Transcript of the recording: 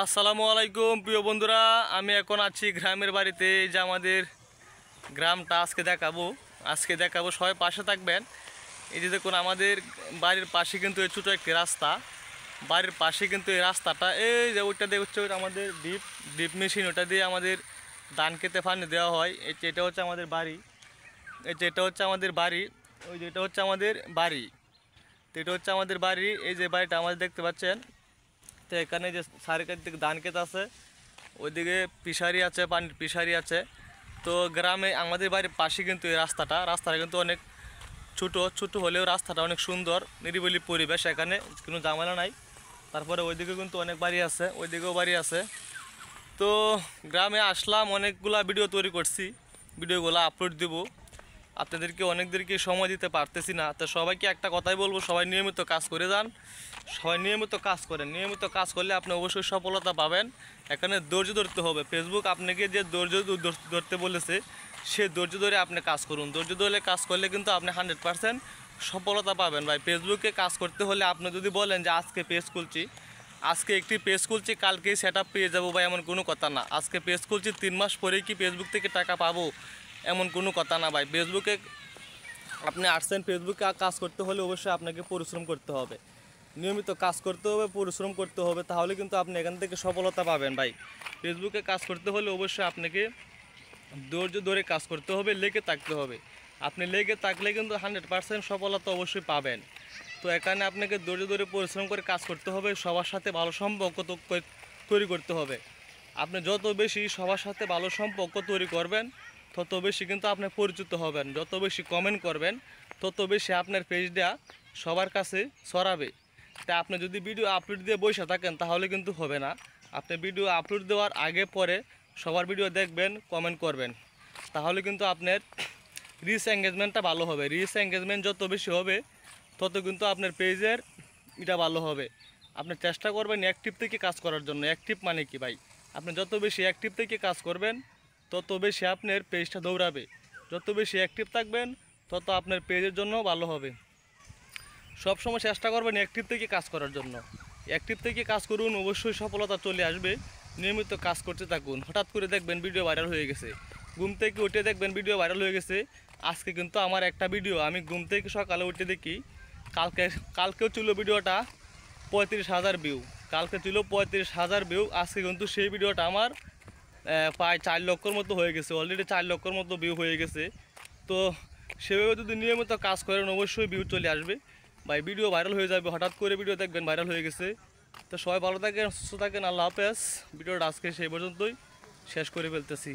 আসসালামু আলাইকুম প্রিয় বন্ধুরা, আমি এখন আছি গ্রামের বাড়িতে। এই যে আমাদের গ্রামটা আজকে দেখাবো সবাই পাশে থাকবেন। এই যে দেখুন, আমাদের বাড়ির পাশে কিন্তু এই ছোটো একটি রাস্তা, বাড়ির পাশে কিন্তু এই রাস্তাটা, এই যে ওইটা দিয়ে হচ্ছে আমাদের ডিপ মেশিন, ওটা দিয়ে আমাদের ধান খেতে পানি দেওয়া হয়। এই যে এটা হচ্ছে আমাদের বাড়ি, এই যে এটা হচ্ছে আমাদের বাড়ি, ওই যে এটা হচ্ছে আমাদের বাড়ি, তো এটা হচ্ছে আমাদের বাড়ি। এই যে বাড়িটা আমাদের দেখতে পাচ্ছেন, তো এখানে যে চারিকার দিকে ধান ক্ষেত আছে, ওইদিকে পিশারি আছে, পানির পিশারি আছে। তো গ্রামে আমাদের বাড়ির পাশে কিন্তু এই রাস্তাটা কিন্তু অনেক ছোট হলেও রাস্তাটা অনেক সুন্দর, নিরিবিলি পরিবেশ, এখানে কোনো ঝামেলা নাই। তারপরে ওইদিকে কিন্তু অনেক বাড়ি আছে, ওইদিকেও বাড়ি আছে। তো গ্রামে আসলাম, অনেকগুলা ভিডিও তৈরি করছি, ভিডিওগুলো আপলোড দেবো। অনেকদেরকে সময় দিতে পারতেছি না, তো সবাইকে একটা কথাই বলবো, সবাই নিয়মিত কাজ করে যান, সবাই নিয়মিত কাজ করেন। নিয়মিত কাজ করলে আপনি অবশ্যই সফলতা পাবেন। এখানে ধৈর্য ধরতে হবে। ফেসবুক আপনাকে যে ধৈর্য ধরতে বলেছে, সে ধৈর্য ধরে আপনি কাজ করুন। ধৈর্য ধরে কাজ করলে কিন্তু আপনি 100% সফলতা পাবেন। ভাই, ফেসবুকে কাজ করতে হলে আপনি যদি বলেন যে আজকে একটি পেজ খুলছি, কালকেই সেট আপ পেয়ে যাবো, বা এমন কোনো কথা না। আজকে পেজ খুলছি, 3 মাস পরেই কি ফেসবুক থেকে টাকা পাবো, এমন কোনো কথা না ভাই। ফেসবুকে আপনি আসছেন, ফেসবুকে কাজ করতে হলে অবশ্যই আপনাকে পরিশ্রম করতে হবে, নিয়মিত কাজ করতে হবে, পরিশ্রম করতে হবে, তাহলে কিন্তু আপনি এখান থেকে সফলতা পাবেন। ভাই, ফেসবুকে কাজ করতে হলে অবশ্যই আপনাকে ধৈর্য ধরে কাজ করতে হবে, লেগে থাকতে হবে। আপনি লেগে থাকলে কিন্তু 100% সফলতা অবশ্যই পাবেন। তো এখানে আপনাকে ধৈর্য ধরে পরিশ্রম করে কাজ করতে হবে, সবার সাথে ভালো সম্পর্ক তৈরি করতে হবে। আপনি যত বেশি সবার সাথে ভালো সম্পর্ক তৈরি করবেন, তত বেশি কিন্তু আপনি পরিচিত হবেন। যত বেশি কমেন্ট করবেন, তত বেশি আপনার পেজটা সবার কাছে ছড়াবে। তা আপনি যদি ভিডিও আপলোড দিয়ে বসে থাকেন, তাহলে কিন্তু হবে না। আপনি ভিডিও আপলোড দেওয়ার আগে পরে সবার ভিডিও দেখবেন, কমেন্ট করবেন, তাহলে কিন্তু আপনার রিচ এঙ্গেজমেন্টটা ভালো হবে। রিচ এঙ্গেজমেন্ট যত বেশি হবে, তত কিন্তু আপনার পেজের এটা ভালো হবে। আপনি চেষ্টা করবেন অ্যাক্টিভ থেকে কাজ করার জন্য। অ্যাক্টিভ মানে কি ভাই? আপনি যত বেশি অ্যাক্টিভ থেকে কাজ করবেন, তত বেশি আপনার পেজটা দৌড়াবে। যত বেশি অ্যাক্টিভ থাকবেন, তত আপনার পেজের জন্য ভালো হবে। সবসময় চেষ্টা করবেন অ্যাক্টিভ থেকে কাজ করার জন্য। অ্যাক্টিভ থেকে কাজ করুন, অবশ্যই সফলতা চলে আসবে। নিয়মিত কাজ করতে থাকুন, হঠাৎ করে দেখবেন ভিডিও ভাইরাল হয়ে গেছে। ঘুম থেকে উঠে দেখবেন ভিডিও ভাইরাল হয়ে গেছে। আজকে কিন্তু আমার একটা ভিডিও, আমি ঘুম থেকে সকালে উঠে দেখি, কালকেও ছিল ভিডিওটা 35,000 ভিউ, কালকে ছিল 35,000 ভিউ। আজকে কিন্তু সেই ভিডিওটা আমার প্রায় 4 লক্ষর মতো হয়ে গেছে, অলরেডি 4 লক্ষর মতো ভিউ হয়ে গেছে। তো সেভাবে যদি নিয়মিত কাজ করেন, অবশ্যই ভিউ চলে আসবে ভাই, ভিডিও ভাইরাল হয়ে যাবে। হঠাৎ করে ভিডিও দেখবেন ভাইরাল হয়ে গেছে। তো সবাই ভালো থাকেন, সুস্থ থাকেন, আল্লাহ হাফেজ। ভিডিওটা আজকে সেই পর্যন্তই শেষ করে ফেলতেছি।